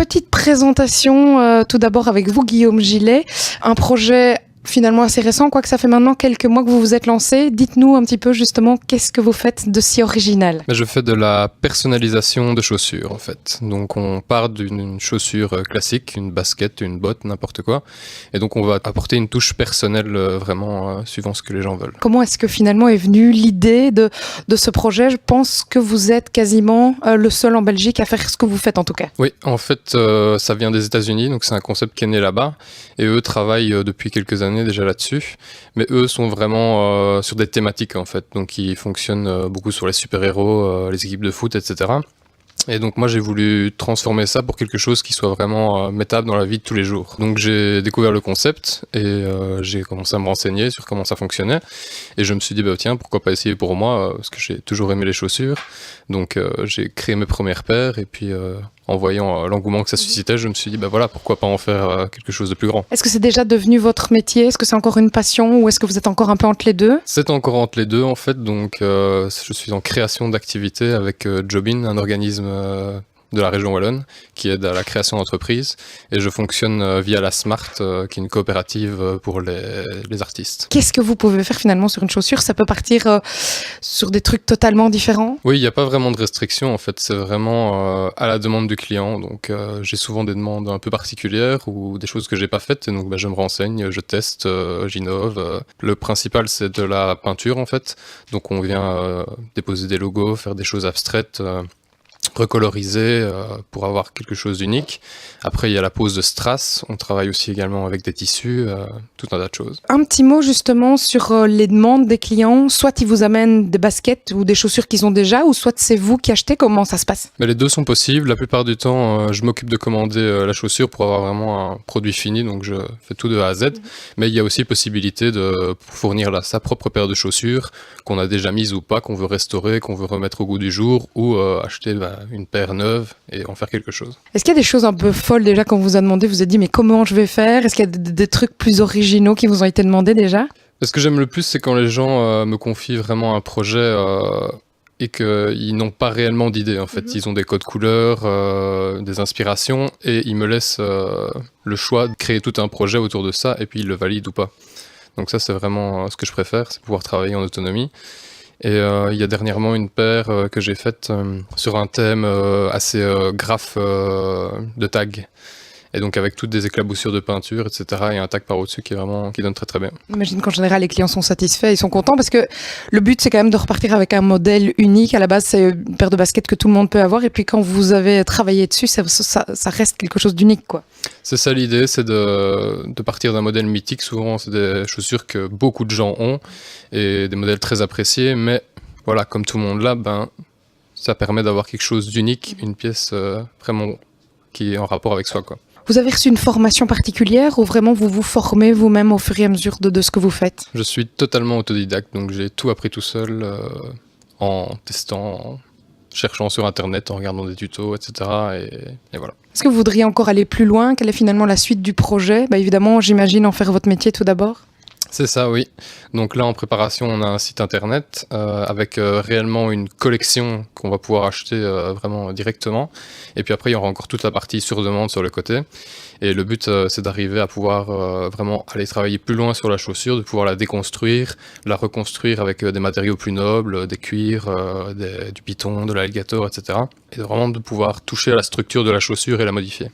Petite présentation tout d'abord avec vous, Guillaume Gillet. Un projet finalement assez récent, quoique ça fait maintenant quelques mois que vous vous êtes lancé. Dites-nous un petit peu justement qu'est-ce que vous faites de si original. Je fais de la personnalisation de chaussures en fait. Donc on part d'une chaussure classique, une basket, une botte, n'importe quoi. Et donc on va apporter une touche personnelle vraiment suivant ce que les gens veulent. Comment est-ce que finalement est venue l'idée de ce projet? Je pense que vous êtes quasiment le seul en Belgique à faire ce que vous faites en tout cas. Oui, en fait ça vient des États-Unis, donc c'est un concept qui est né là-bas. Et eux travaillent depuis quelques années déjà là-dessus, mais eux sont vraiment sur des thématiques en fait, donc ils fonctionnent beaucoup sur les super-héros, les équipes de foot, etc. Et donc moi j'ai voulu transformer ça pour quelque chose qui soit vraiment mettable dans la vie de tous les jours. Donc j'ai découvert le concept et j'ai commencé à me renseigner sur comment ça fonctionnait, et je me suis dit tiens, pourquoi pas essayer pour moi, parce que j'ai toujours aimé les chaussures. Donc j'ai créé mes premières paires, et puis en voyant l'engouement que ça suscitait, je me suis dit voilà, pourquoi pas en faire quelque chose de plus grand. Est-ce que c'est déjà devenu votre métier? Est-ce que c'est encore une passion, ou est-ce que vous êtes encore un peu entre les deux? C'est encore entre les deux en fait, donc je suis en création d'activités avec Jobin, un organisme de la région wallonne qui aide à la création d'entreprises, et je fonctionne via la Smart, qui est une coopérative pour les artistes. Qu'est-ce que vous pouvez faire finalement sur une chaussure? Ça peut partir sur des trucs totalement différents? Oui, il n'y a pas vraiment de restriction en fait, c'est vraiment à la demande du client. Donc j'ai souvent des demandes un peu particulières ou des choses que j'ai pas faites, et donc je me renseigne, je teste, j'innove. Le principal c'est de la peinture en fait, donc on vient déposer des logos, faire des choses abstraites, recoloriser pour avoir quelque chose d'unique. Après il y a la pose de strass, on travaille aussi également avec des tissus, tout un tas de choses. Un petit mot justement sur les demandes des clients, soit ils vous amènent des baskets ou des chaussures qu'ils ont déjà, ou soit c'est vous qui achetez, comment ça se passe? Mais les deux sont possibles, la plupart du temps je m'occupe de commander la chaussure pour avoir vraiment un produit fini, donc je fais tout de A à Z, mais il y a aussi possibilité de fournir sa propre paire de chaussures qu'on a déjà mise ou pas, qu'on veut restaurer, qu'on veut remettre au goût du jour, ou acheter une paire neuve et en faire quelque chose. Est-ce qu'il y a des choses un peu folles déjà qu'on vous a demandé, vous avez dit mais comment je vais faire? Est-ce qu'il y a des trucs plus originaux qui vous ont été demandés déjà? Ce que j'aime le plus, c'est quand les gens me confient vraiment un projet et qu'ils n'ont pas réellement d'idées en fait. Ils ont des codes couleurs, des inspirations, et ils me laissent le choix de créer tout un projet autour de ça, et puis ils le valident ou pas. Donc ça c'est vraiment ce que je préfère, c'est pouvoir travailler en autonomie. Et il y a dernièrement une paire que j'ai faite sur un thème assez graphe de tag. Et donc avec toutes des éclaboussures de peinture, etc. et un tag par au-dessus qui donne très très bien. J'imagine qu'en général les clients sont satisfaits, ils sont contents, parce que le but c'est quand même de repartir avec un modèle unique. À la base c'est une paire de baskets que tout le monde peut avoir, et puis quand vous avez travaillé dessus, ça reste quelque chose d'unique quoi. C'est ça l'idée, c'est de partir d'un modèle mythique. Souvent c'est des chaussures que beaucoup de gens ont, et des modèles très appréciés, mais voilà, comme tout le monde là, ça permet d'avoir quelque chose d'unique, une pièce vraiment qui est en rapport avec soi quoi. Vous avez reçu une formation particulière, ou vraiment vous vous formez vous-même au fur et à mesure de ce que vous faites? Je suis totalement autodidacte, donc j'ai tout appris tout seul, en testant, en cherchant sur internet, en regardant des tutos, etc. Et voilà. Est-ce que vous voudriez encore aller plus loin? Quelle est finalement la suite du projet? Évidemment, j'imagine en faire votre métier tout d'abord. C'est ça, oui. Donc là, en préparation, on a un site internet avec réellement une collection qu'on va pouvoir acheter vraiment directement. Et puis après, il y aura encore toute la partie sur demande sur le côté. Et le but, c'est d'arriver à pouvoir vraiment aller travailler plus loin sur la chaussure, de pouvoir la déconstruire, la reconstruire avec des matériaux plus nobles, des cuirs, du python, de l'alligator, etc. Et vraiment de pouvoir toucher à la structure de la chaussure et la modifier.